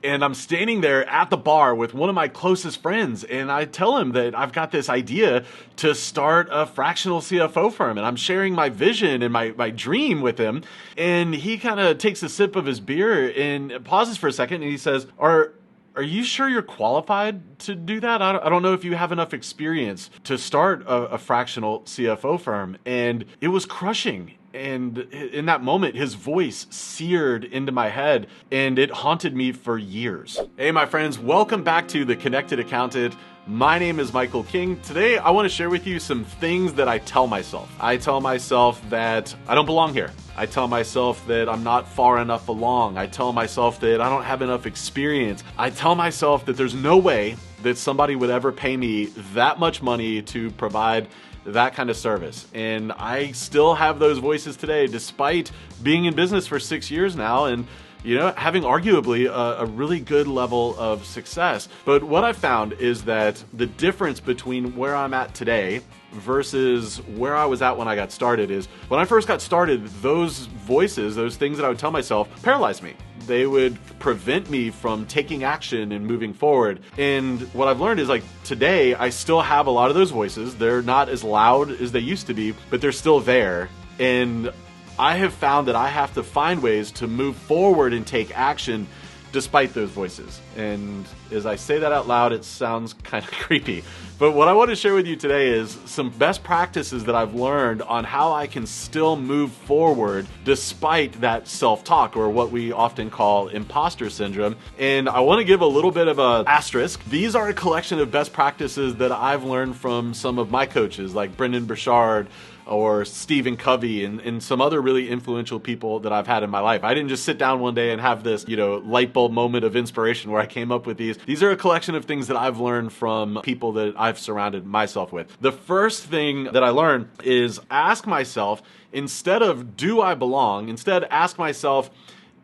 And I'm standing there at the bar with one of my closest friends, and I tell him that I've got this idea to start a fractional CFO firm, and I'm sharing my vision and my dream with him. And he kind of takes a sip of his beer and pauses for a second, and he says, Are you sure you're qualified to do that? I don't know if you have enough experience to start a fractional CFO firm. And it was crushing. And in that moment, his voice seared into my head, and it haunted me for years. Hey, my friends, welcome back to The Connected Accountant. My name is Michael King. Today, I want to share with you some things that I tell myself. I tell myself that I don't belong here. I tell myself that I'm not far enough along. I tell myself that I don't have enough experience. I tell myself that there's no way that somebody would ever pay me that much money to provide that kind of service. And I still have those voices today, despite being in business for 6 years now and having arguably a really good level of success. But what I found is that the difference between where I'm at today versus where I was at when I got started is when I first got started, those voices, those things that I would tell myself, paralyzed me. They would prevent me from taking action and moving forward. And what I've learned is today, I still have a lot of those voices. They're not as loud as they used to be, but they're still there. And I have found that I have to find ways to move forward and take action despite those voices. And as I say that out loud, it sounds kind of creepy. But what I want to share with you today is some best practices that I've learned on how I can still move forward despite that self-talk, or what we often call imposter syndrome. And I want to give a little bit of an asterisk. These are a collection of best practices that I've learned from some of my coaches like Brendon Burchard or Stephen Covey and some other really influential people that I've had in my life. I didn't just sit down one day and have this, light bulb moment of inspiration where I came up with these. These are a collection of things that I've learned from people that I've surrounded myself with. The first thing that I learned is ask myself, instead of do I belong, instead ask myself,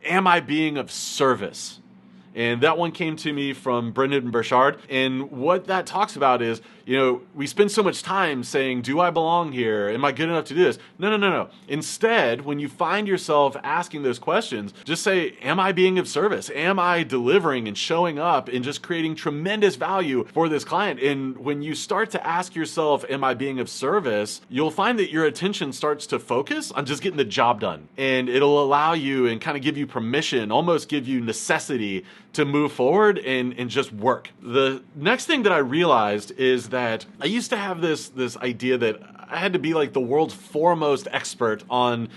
am I being of service? And that one came to me from Brendon Burchard. And what that talks about is, we spend so much time saying, do I belong here? Am I good enough to do this? No. Instead, when you find yourself asking those questions, just say, am I being of service? Am I delivering and showing up and just creating tremendous value for this client? And when you start to ask yourself, am I being of service? You'll find that your attention starts to focus on just getting the job done. And it'll allow you and kind of give you permission, almost give you necessity to move forward and just work. The next thing that I realized is that I used to have this idea that I had to be like the world's foremost expert on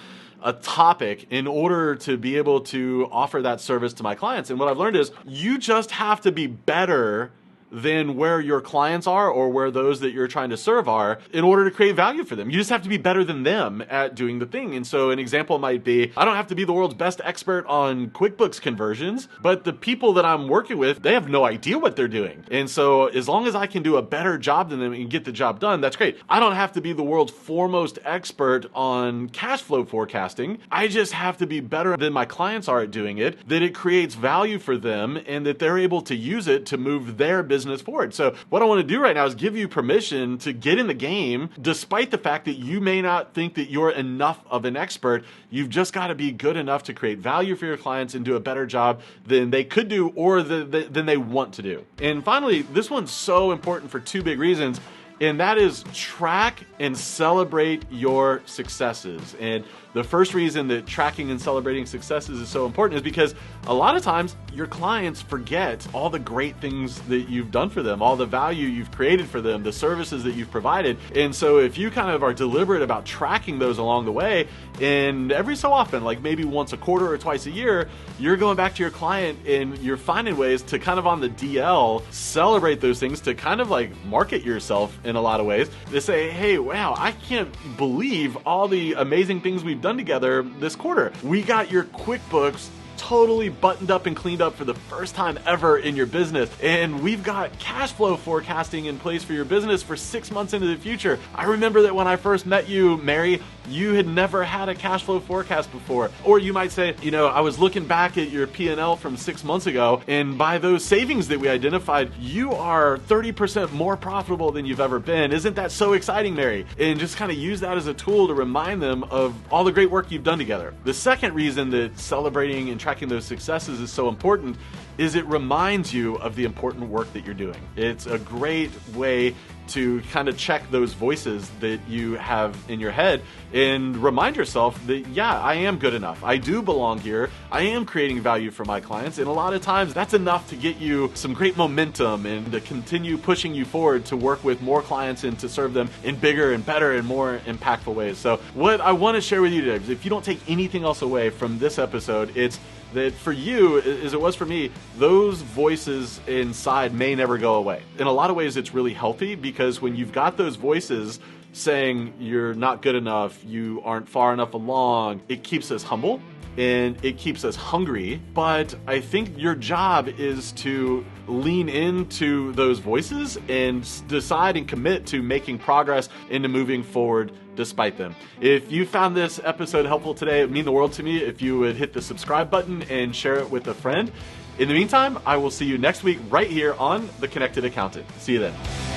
a topic in order to be able to offer that service to my clients. And what I've learned is you just have to be better than where your clients are or where those that you're trying to serve are in order to create value for them. You just have to be better than them at doing the thing. And so an example might be, I don't have to be the world's best expert on QuickBooks conversions, but the people that I'm working with, they have no idea what they're doing. And so as long as I can do a better job than them and get the job done, that's great. I don't have to be the world's foremost expert on cash flow forecasting. I just have to be better than my clients are at doing it, that it creates value for them and that they're able to use it to move their business forward. So what I want to do right now is give you permission to get in the game, despite the fact that you may not think that you're enough of an expert. You've just got to be good enough to create value for your clients and do a better job than they could do or than they want to do. And finally, this one's so important for two big reasons. And that is track and celebrate your successes. And the first reason that tracking and celebrating successes is so important is because a lot of times your clients forget all the great things that you've done for them, all the value you've created for them, the services that you've provided. And so if you kind of are deliberate about tracking those along the way, and every so often, like maybe once a quarter or twice a year, you're going back to your client and you're finding ways to kind of on the DL celebrate those things, to kind of like market yourself in a lot of ways, to say, hey, wow, I can't believe all the amazing things we've done together this quarter. We got your QuickBooks totally buttoned up and cleaned up for the first time ever in your business. And we've got cash flow forecasting in place for your business for 6 months into the future. I remember that when I first met you, Mary, you had never had a cash flow forecast before. Or you might say, I was looking back at your P&L from 6 months ago, and by those savings that we identified, you are 30% more profitable than you've ever been. Isn't that so exciting, Mary? And just kind of use that as a tool to remind them of all the great work you've done together. The second reason that celebrating and tracking those successes is so important is it reminds you of the important work that you're doing. It's a great way to kind of check those voices that you have in your head and remind yourself that, yeah, I am good enough. I do belong here. I am creating value for my clients. And a lot of times that's enough to get you some great momentum and to continue pushing you forward to work with more clients and to serve them in bigger and better and more impactful ways. So what I want to share with you today is if you don't take anything else away from this episode, it's that for you, as it was for me, those voices inside may never go away. In a lot of ways, it's really healthy because when you've got those voices saying you're not good enough, you aren't far enough along, it keeps us humble and it keeps us hungry. But I think your job is to lean into those voices and decide and commit to making progress into moving forward despite them. If you found this episode helpful today, it would mean the world to me if you would hit the subscribe button and share it with a friend. In the meantime, I will see you next week right here on The Connected Accountant. See you then.